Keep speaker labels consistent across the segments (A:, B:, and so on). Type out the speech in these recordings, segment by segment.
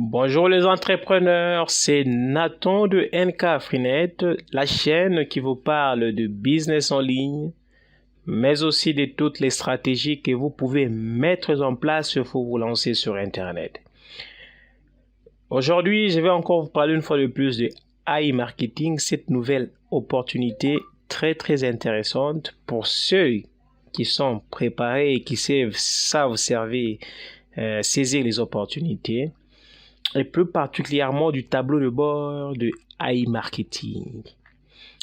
A: Bonjour les entrepreneurs, c'est Nathan de NK Freenet, la chaîne qui vous parle de business en ligne, mais aussi de toutes les stratégies que vous pouvez mettre en place pour vous lancer sur Internet. Aujourd'hui, je vais encore vous parler une fois de plus de AI Marketing, cette nouvelle opportunité très intéressante pour ceux qui sont préparés et qui savent saisir les opportunités. Et plus particulièrement du tableau de bord de AI Marketing.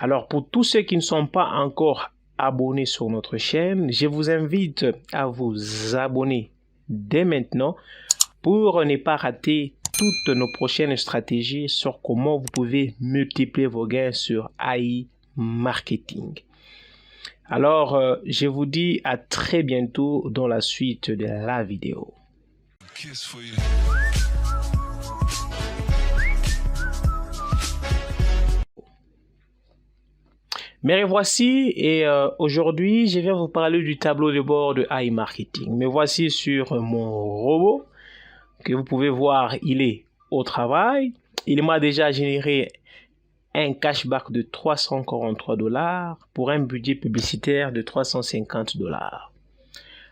A: Alors, pour tous ceux qui ne sont pas encore abonnés sur notre chaîne, je vous invite à vous abonner dès maintenant pour ne pas rater toutes nos prochaines stratégies sur comment vous pouvez multiplier vos gains sur AI Marketing. Alors, je vous dis à très bientôt dans la suite de la vidéo. Me revoici et aujourd'hui, je viens vous parler du tableau de bord de AI Marketing. Me voici sur mon robot que vous pouvez voir, il est au travail. Il m'a déjà généré un cashback de $343 pour un budget publicitaire de $350.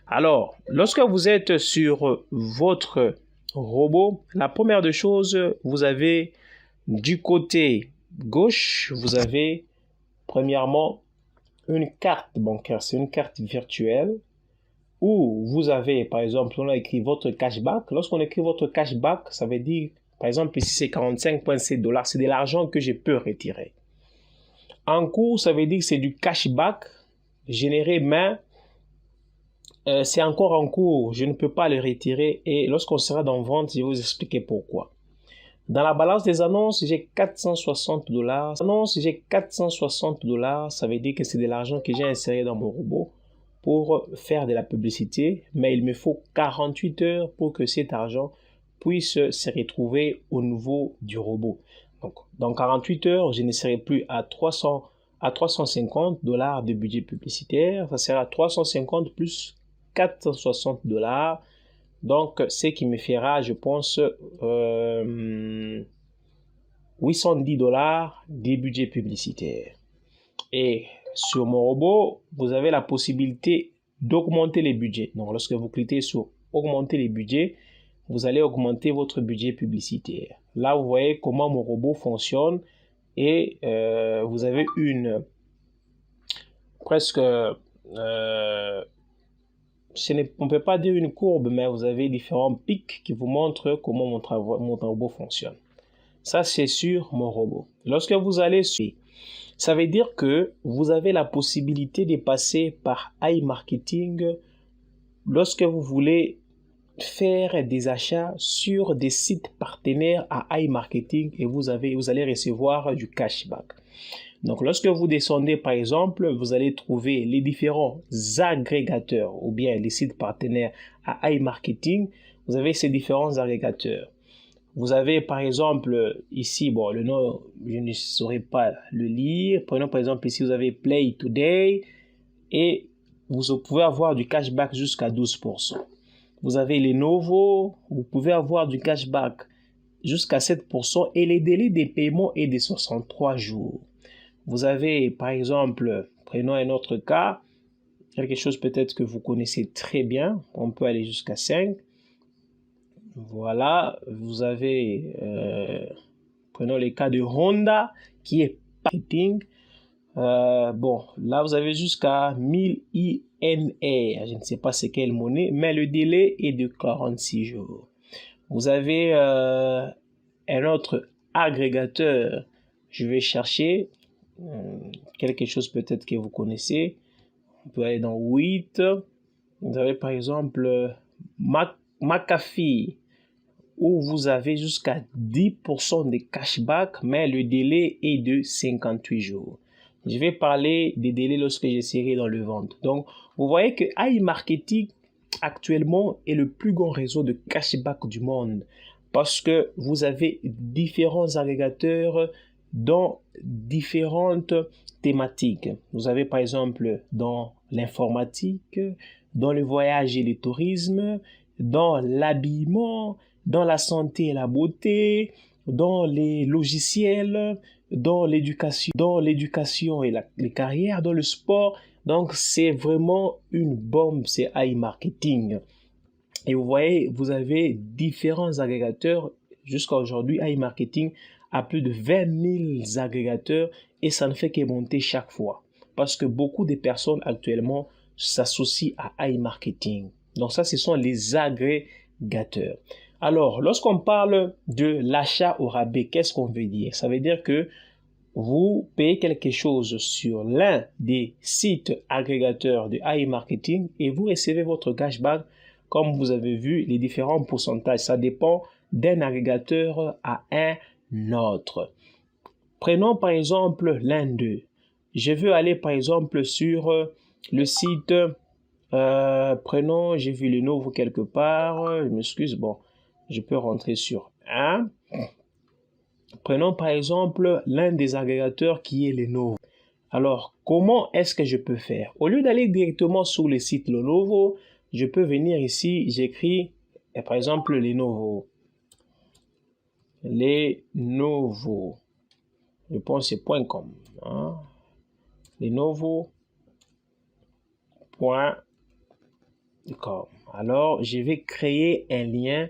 A: Alors, lorsque vous êtes sur votre robot, la première des choses, vous avez du côté gauche, vous avez premièrement une carte bancaire. C'est une carte virtuelle où vous avez, par exemple, on a écrit votre cashback. Lorsqu'on écrit votre cashback, ça veut dire, par exemple, ici c'est $45.7. C'est de l'argent que je peux retirer. En cours, ça veut dire que c'est du cashback généré, mais c'est encore en cours. Je ne peux pas le retirer et lorsqu'on sera dans vente, je vais vous expliquer pourquoi. Dans la balance des annonces, j'ai $460. Annonce, j'ai $460. Ça veut dire que c'est de l'argent que j'ai inséré dans mon robot pour faire de la publicité. Mais il me faut 48 heures pour que cet argent puisse se retrouver au niveau du robot. Donc, dans 48 heures, je ne serai plus à $350 de budget publicitaire. Ça sera 350 plus $460. Donc, ce qui me fera, je pense, $810 des budgets publicitaires. Et sur mon robot, vous avez la possibilité d'augmenter les budgets. Donc, lorsque vous cliquez sur augmenter les budgets, vous allez augmenter votre budget publicitaire. Là, vous voyez comment mon robot fonctionne et vous avez une presque on ne peut pas dire une courbe, mais vous avez différents pics qui vous montrent comment mon robot fonctionne. Ça, c'est sur mon robot. Lorsque vous allez sur, ça veut dire que vous avez la possibilité de passer par AI Marketing lorsque vous voulez faire des achats sur des sites partenaires à AI Marketing et vous allez recevoir du cashback. Donc, lorsque vous descendez, par exemple, vous allez trouver les différents agrégateurs ou bien les sites partenaires à AI Marketing. Vous avez ces différents agrégateurs. Vous avez, par exemple, ici, bon, le nom, je ne saurais pas le lire. Prenons, par exemple, ici, vous avez Play Today et vous pouvez avoir du cashback jusqu'à 12%. Vous avez Lenovo, vous pouvez avoir du cashback jusqu'à 7% et les délais de paiement est de 63 jours. Vous avez, par exemple, prenons un autre cas, quelque chose peut-être que vous connaissez très bien, on peut aller jusqu'à 5. Voilà, vous avez, prenons le cas de Honda, qui est marketing. Bon, là, vous avez jusqu'à 1000 INR, je ne sais pas c'est quelle monnaie, mais le délai est de 46 jours. Vous avez un autre agrégateur, je vais chercher quelque chose peut-être que vous connaissez. On peut aller dans 8. Vous avez par exemple McAfee où vous avez jusqu'à 10% de cashback, mais le délai est de 58 jours. Je vais parler des délais lorsque je serai dans le vente. Donc, vous voyez que AI Marketing actuellement est le plus grand réseau de cashback du monde parce que vous avez différents agrégateurs dans différentes thématiques. Vous avez par exemple dans l'informatique, dans le voyage et le tourisme, dans l'habillement, dans la santé et la beauté, dans les logiciels, dans l'éducation et les carrières, dans le sport. Donc, c'est vraiment une bombe, c'est iMarketing. Et vous voyez, vous avez différents agrégateurs. Jusqu'à aujourd'hui, iMarketing a plus de 20 000 agrégateurs et ça ne fait que monter chaque fois. Parce que beaucoup de personnes actuellement s'associent à iMarketing. Donc ça, ce sont les agrégateurs. Alors, lorsqu'on parle de l'achat au rabais, qu'est-ce qu'on veut dire? Ça veut dire que vous payez quelque chose sur l'un des sites agrégateurs de iMarketing et vous recevez votre cashback. Comme vous avez vu, les différents pourcentages, ça dépend d'un agrégateur à un autre. Prenons par exemple l'un d'eux. Je veux aller par exemple sur le site, j'ai vu Lenovo quelque part, je m'excuse, bon, je peux rentrer sur un. Prenons par exemple l'un des agrégateurs qui est Lenovo. Alors, comment est-ce que je peux faire? Au lieu d'aller directement sur le site Lenovo, je peux venir ici, j'écris par exemple Lenovo. Lenovo. Je pense que c'est .com. Hein? Lenovo.com. Alors, je vais créer un lien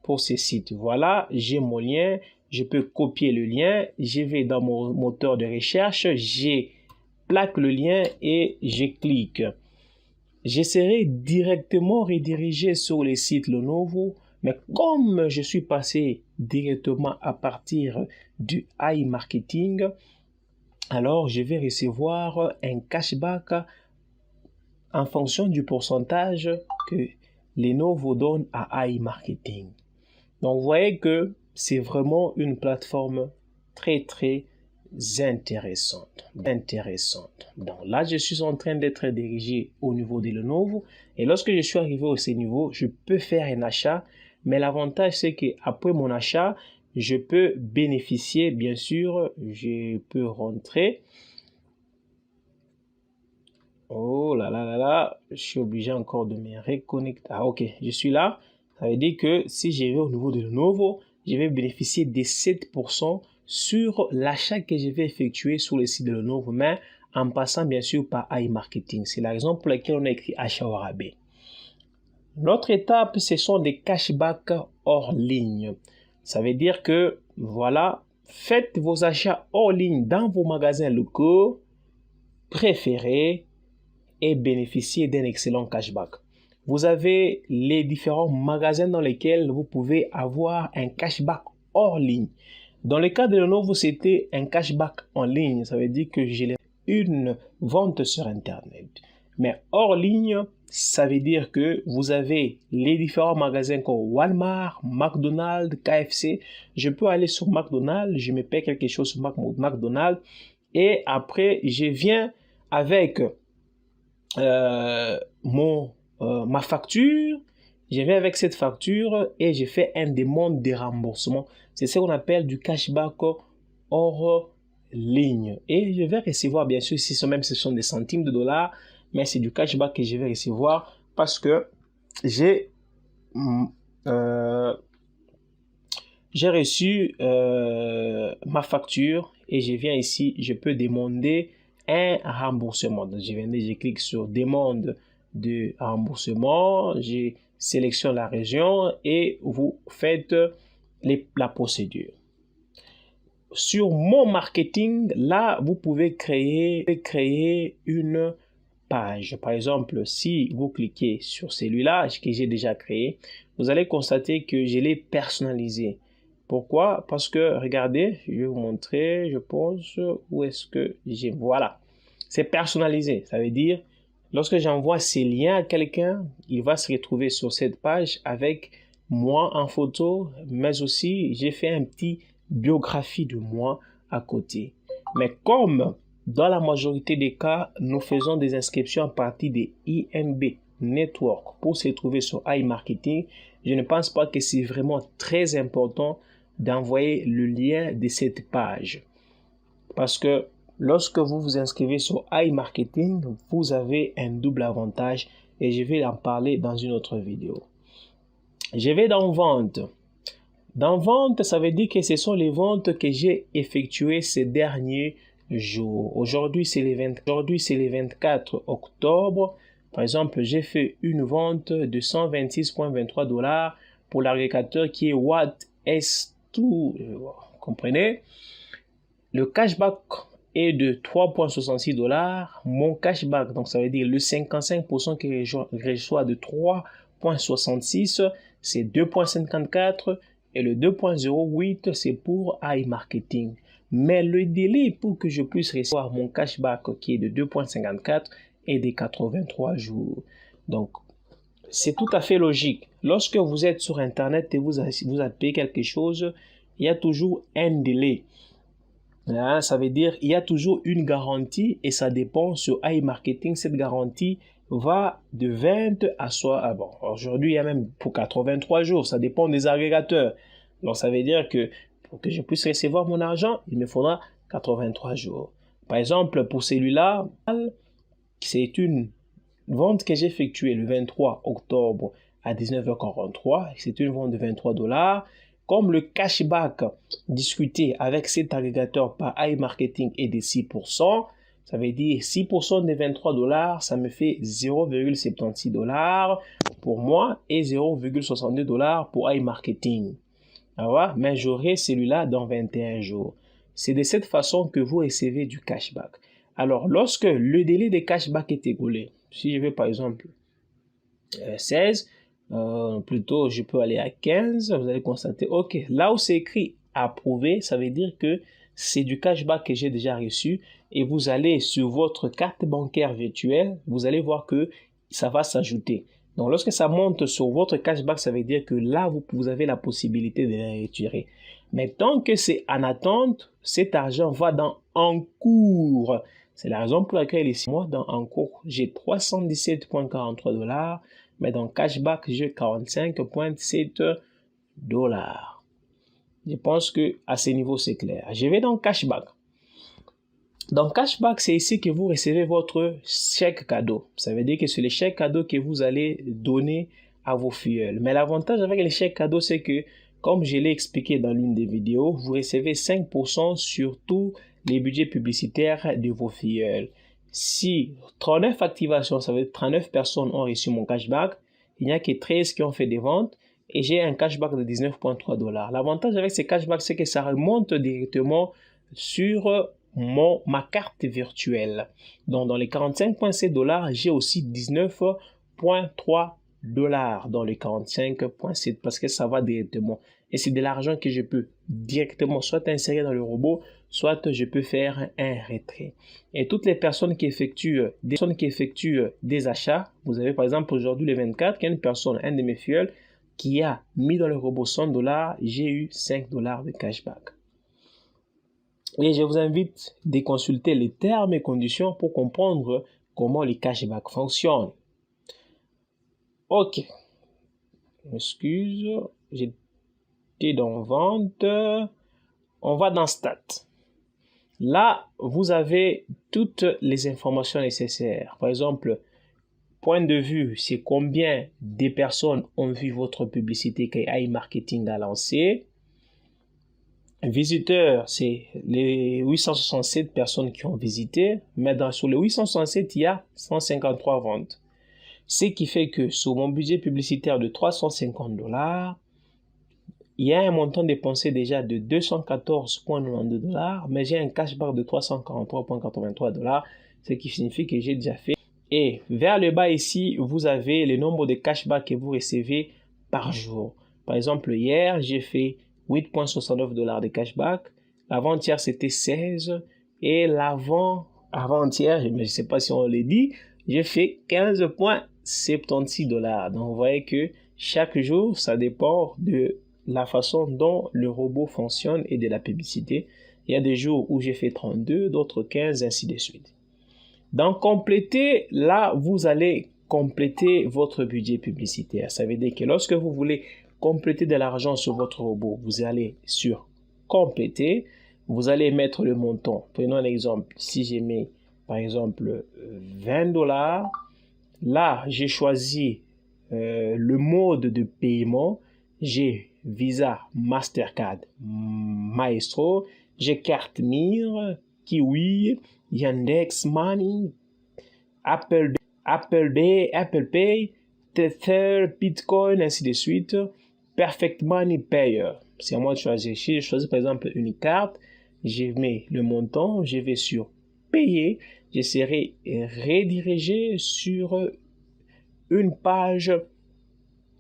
A: pour ce site. Voilà, j'ai mon lien. Je peux copier le lien. Je vais dans mon moteur de recherche. Je plaque le lien et je clique. Je serai directement redirigé sur le site Lenovo. Mais comme je suis passé directement à partir du iMarketing, alors je vais recevoir un cashback en fonction du pourcentage que Lenovo donne à iMarketing. Donc vous voyez que c'est vraiment une plateforme très intéressante. Donc là, je suis en train d'être dirigé au niveau de Lenovo et lorsque je suis arrivé à ce niveau, je peux faire un achat. Mais l'avantage, c'est qu'après mon achat, je peux bénéficier, bien sûr, je peux rentrer. Oh là là là là, je suis obligé encore de me reconnecter. Ah ok, je suis là. Ça veut dire que si je vais au niveau de Lenovo, je vais bénéficier des 7% sur l'achat que je vais effectuer sur le site de Lenovo, mais en passant bien sûr par iMarketing. C'est la raison pour laquelle on a écrit achat au rabais. L'autre étape, ce sont des cashbacks hors ligne. Ça veut dire que, voilà, faites vos achats hors ligne dans vos magasins locaux préférés et bénéficiez d'un excellent cashback. Vous avez les différents magasins dans lesquels vous pouvez avoir un cashback hors ligne. Dans le cas de Lenovo, c'était un cashback en ligne. Ça veut dire que j'ai une vente sur Internet. Mais hors ligne, ça veut dire que vous avez les différents magasins comme Walmart, McDonald's, KFC. Je peux aller sur McDonald's, je me paie quelque chose sur McDonald's et après, je viens avec ma facture. Je viens avec cette facture et je fais une demande de remboursement. C'est ce qu'on appelle du cashback hors ligne. Et je vais recevoir, bien sûr, si ce sont des centimes de dollars, mais c'est du cashback que je vais recevoir parce que j'ai reçu ma facture et je viens ici, je peux demander un remboursement. Donc, je clique sur demande de remboursement, je sélectionne la région et vous faites la procédure. Sur mon marketing, là, vous pouvez créer une page. Par exemple, si vous cliquez sur celui-là que j'ai déjà créé, vous allez constater que je l'ai personnalisé. Pourquoi? Parce que, regardez, je vais vous montrer, je pense, où est-ce que j'ai... Voilà, c'est personnalisé. Ça veut dire, lorsque j'envoie ces liens à quelqu'un, il va se retrouver sur cette page avec moi en photo, mais aussi, j'ai fait un petit biographie de moi à côté. Mais comme dans la majorité des cas, nous faisons des inscriptions à partir des IMB Network pour se trouver sur iMarketing, je ne pense pas que c'est vraiment très important d'envoyer le lien de cette page. Parce que lorsque vous vous inscrivez sur iMarketing, vous avez un double avantage et je vais en parler dans une autre vidéo. Je vais dans vente. Dans vente, ça veut dire que ce sont les ventes que j'ai effectuées ces derniers jours. Aujourd'hui, c'est le 24 octobre. Par exemple, j'ai fait une vente de 126,23 $ pour l'agrégateur qui est What S2. Vous comprenez? Le cashback est de 3,66 $. Mon cashback, donc ça veut dire le 55% que je reçois de 3,66, c'est 2,54 et le 2,08 c'est pour iMarketing. Mais le délai pour que je puisse recevoir mon cashback qui est de 2,54 est de 83 jours. Donc, c'est tout à fait logique. Lorsque vous êtes sur Internet et vous appelez quelque chose, il y a toujours un délai. Là, ça veut dire il y a toujours une garantie et ça dépend sur iMarketing. Cette garantie va de 20 à soit bon, aujourd'hui il y a même pour 83 jours, ça dépend des agrégateurs. Donc ça veut dire que pour que je puisse recevoir mon argent, il me faudra 83 jours. Par exemple, pour celui-là, c'est une vente que j'ai effectuée le 23 octobre à 19h43. C'est une vente de 23 $. Comme le cashback discuté avec cet agrégateur par iMarketing est de 6%, ça veut dire 6% des 23 $, ça me fait 0,76 $ pour moi et 0,62 $ pour iMarketing. Mais j'aurai celui-là dans 21 jours. C'est de cette façon que vous recevez du cashback. Alors, lorsque le délai de cashback est écoulé, si je veux par exemple 16, plutôt je peux aller à 15, vous allez constater, ok, là où c'est écrit approuvé, ça veut dire que c'est du cashback que j'ai déjà reçu et vous allez sur votre carte bancaire virtuelle, vous allez voir que ça va s'ajouter. Donc lorsque ça monte sur votre cashback, ça veut dire que là vous avez la possibilité de les retirer. Mais tant que c'est en attente, cet argent va dans en cours. C'est la raison pour laquelle ici, moi, dans en cours, j'ai 317,43 $, mais dans cashback, j'ai 45,7 $. Je pense que à ce niveau, c'est clair. Je vais dans cashback. Dans cashback, c'est ici que vous recevez votre chèque cadeau. Ça veut dire que c'est le chèque cadeau que vous allez donner à vos filleuls. Mais l'avantage avec les chèques cadeaux, c'est que, comme je l'ai expliqué dans l'une des vidéos, vous recevez 5% sur tous les budgets publicitaires de vos filleuls. Si 39 activations, ça veut dire 39 personnes ont reçu mon cashback, il n'y a que 13 qui ont fait des ventes et j'ai un cashback de 19,3 $. L'avantage avec ces cashbacks, c'est que ça remonte directement sur ma carte virtuelle. Donc, dans les 45,7 $, j'ai aussi 19,3 $ dans les 45,7 parce que ça va directement. Et c'est de l'argent que je peux directement soit insérer dans le robot, soit je peux faire un retrait. Et toutes les personnes qui effectuent des achats, vous avez par exemple aujourd'hui le 24, qu'il y a une personne, un de mes filleuls, qui a mis dans le robot 100 $, j'ai eu 5 $ de cashback. Et je vous invite de consulter les termes et conditions pour comprendre comment les cashbacks fonctionnent. Ok. Excuse, j'étais dans vente. On va dans stats. Là, vous avez toutes les informations nécessaires. Par exemple, point de vue, c'est combien de personnes ont vu votre publicité que iMarketing a lancé. Visiteurs, c'est les 867 personnes qui ont visité, mais sur les 867, il y a 153 ventes. Ce qui fait que sur mon budget publicitaire de 350 $, il y a un montant dépensé déjà de 214,92 $, mais j'ai un cashback de 343,83 $, ce qui signifie que j'ai déjà fait. Et vers le bas ici, vous avez le nombre de cashbacks que vous recevez par jour. Par exemple, hier, j'ai fait 8,69 $ de cashback. L'avant-hier, c'était 16. Et avant-hier, je ne sais pas si on l'a dit, j'ai fait 15,76 $. Donc, vous voyez que chaque jour, ça dépend de la façon dont le robot fonctionne et de la publicité. Il y a des jours où j'ai fait 32, d'autres 15, ainsi de suite. Dans compléter, là, vous allez compléter votre budget publicitaire. Ça veut dire que lorsque vous voulez compléter de l'argent sur votre robot, vous allez sur compléter, vous allez mettre le montant. Prenons un exemple. Si j'ai mis, par exemple, 20 $, là, j'ai choisi le mode de paiement, j'ai Visa, Mastercard, Maestro, j'ai carte Mire, Kiwi, Yandex Money, Apple Pay, Tether, Bitcoin, ainsi de suite. Perfect Money Payer. C'est à moi de choisir. Si je choisis par exemple une carte, je mets le montant, je vais sur payer, je serai redirigé sur une page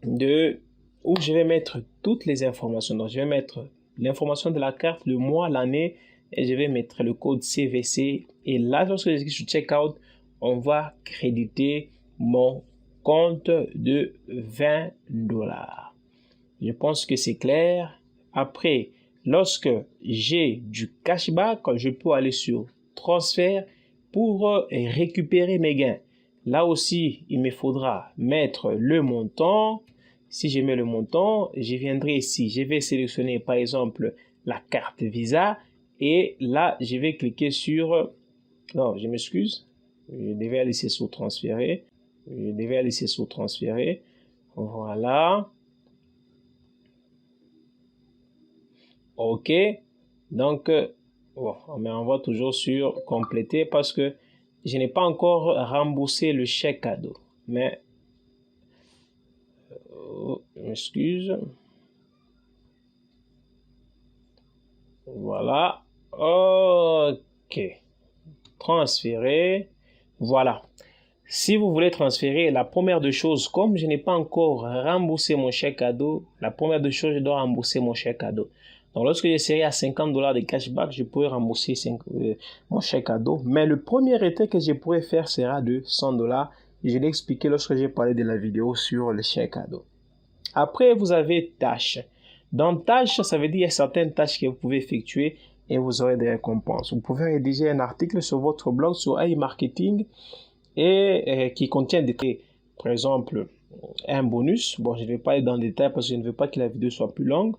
A: où je vais mettre toutes les informations. Donc, je vais mettre l'information de la carte, le mois, l'année, et je vais mettre le code CVC. Et là, lorsque je clique sur Checkout, on va créditer mon compte de $20. Je pense que c'est clair. Après, lorsque j'ai du cashback, je peux aller sur transfert pour récupérer mes gains. Là aussi, il me faudra mettre le montant. Si je mets le montant, je viendrai ici. Je vais sélectionner par exemple la carte Visa et là, je vais cliquer sur... Non, je m'excuse. Je devais aller ici sur transférer. Voilà. OK. Donc, bon, mais on va toujours sur compléter parce que je n'ai pas encore remboursé le chèque cadeau. Mais, je m'excuse. Voilà. OK. Transférer. Voilà. Si vous voulez transférer, la première des choses, comme je n'ai pas encore remboursé mon chèque cadeau, la première des choses, je dois rembourser mon chèque cadeau. Donc, lorsque je serai à $50 de cashback, je pourrai rembourser mon chèque cadeau. Mais le premier retrait que je pourrais faire sera de $100. Je l'ai expliqué lorsque j'ai parlé de la vidéo sur le chèque cadeau. Après, vous avez tâches. Dans tâches, ça veut dire qu'il y a certaines tâches que vous pouvez effectuer et vous aurez des récompenses. Vous pouvez rédiger un article sur votre blog sur AI Marketing et qui contient par exemple, un bonus. Bon, je ne vais pas aller dans le détail parce que je ne veux pas que la vidéo soit plus longue.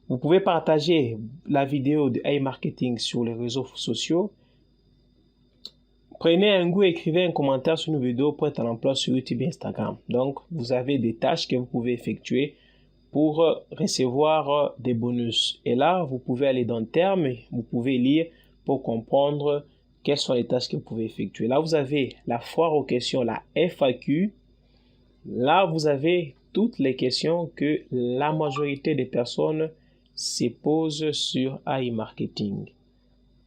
A: Vous pouvez partager la vidéo de AI Marketing sur les réseaux sociaux. Prenez un goût et écrivez un commentaire sur une vidéo pour être à l'emploi sur YouTube et Instagram. Donc, vous avez des tâches que vous pouvez effectuer pour recevoir des bonus. Et là, vous pouvez aller dans le terme, vous pouvez lire pour comprendre quelles sont les tâches que vous pouvez effectuer. Là, vous avez la foire aux questions, la FAQ. Là, vous avez toutes les questions que la majorité des personnes se posent sur AI Marketing.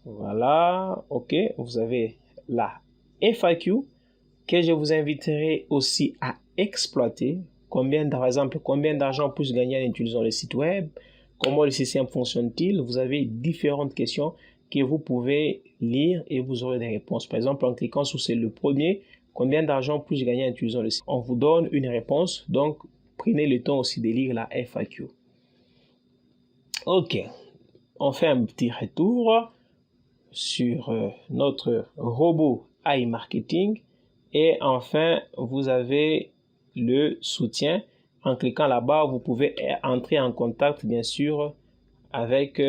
A: Voilà, OK. Vous avez la FAQ que je vous inviterai aussi à exploiter. Par exemple, combien d'argent puis-je gagner en utilisant le site web? Comment le système fonctionne-t-il? Vous avez différentes questions que vous pouvez lire et vous aurez des réponses. Par exemple, en cliquant sur le premier, combien d'argent puis-je gagner en utilisant le site? On vous donne une réponse, donc prenez le temps aussi de lire la FAQ. OK, on fait un petit retour sur notre robot AI Marketing et enfin, vous avez le soutien. En cliquant là-bas, vous pouvez entrer en contact, bien sûr, avec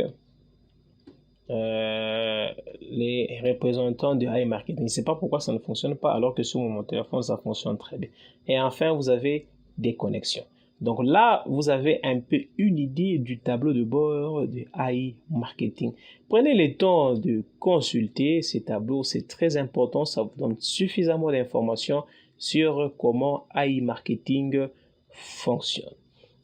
A: les représentants de AI Marketing. Je ne sais pas pourquoi ça ne fonctionne pas, alors que sur mon téléphone, ça fonctionne très bien. Et enfin, vous avez des connexions. Donc là, vous avez un peu une idée du tableau de bord de AI Marketing. Prenez le temps de consulter ces tableaux, c'est très important, ça vous donne suffisamment d'informations sur comment AI Marketing fonctionne.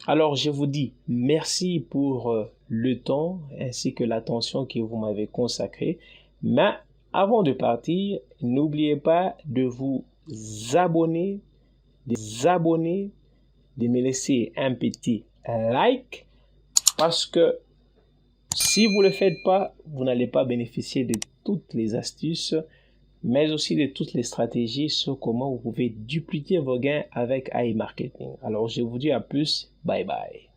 A: Alors, je vous dis merci pour le temps ainsi que l'attention que vous m'avez consacrée. Mais avant de partir, n'oubliez pas de vous abonner, de me laisser un petit like parce que si vous ne le faites pas, vous n'allez pas bénéficier de toutes les astuces mais aussi de toutes les stratégies sur comment vous pouvez dupliquer vos gains avec AI Marketing. Alors, je vous dis à plus. Bye bye.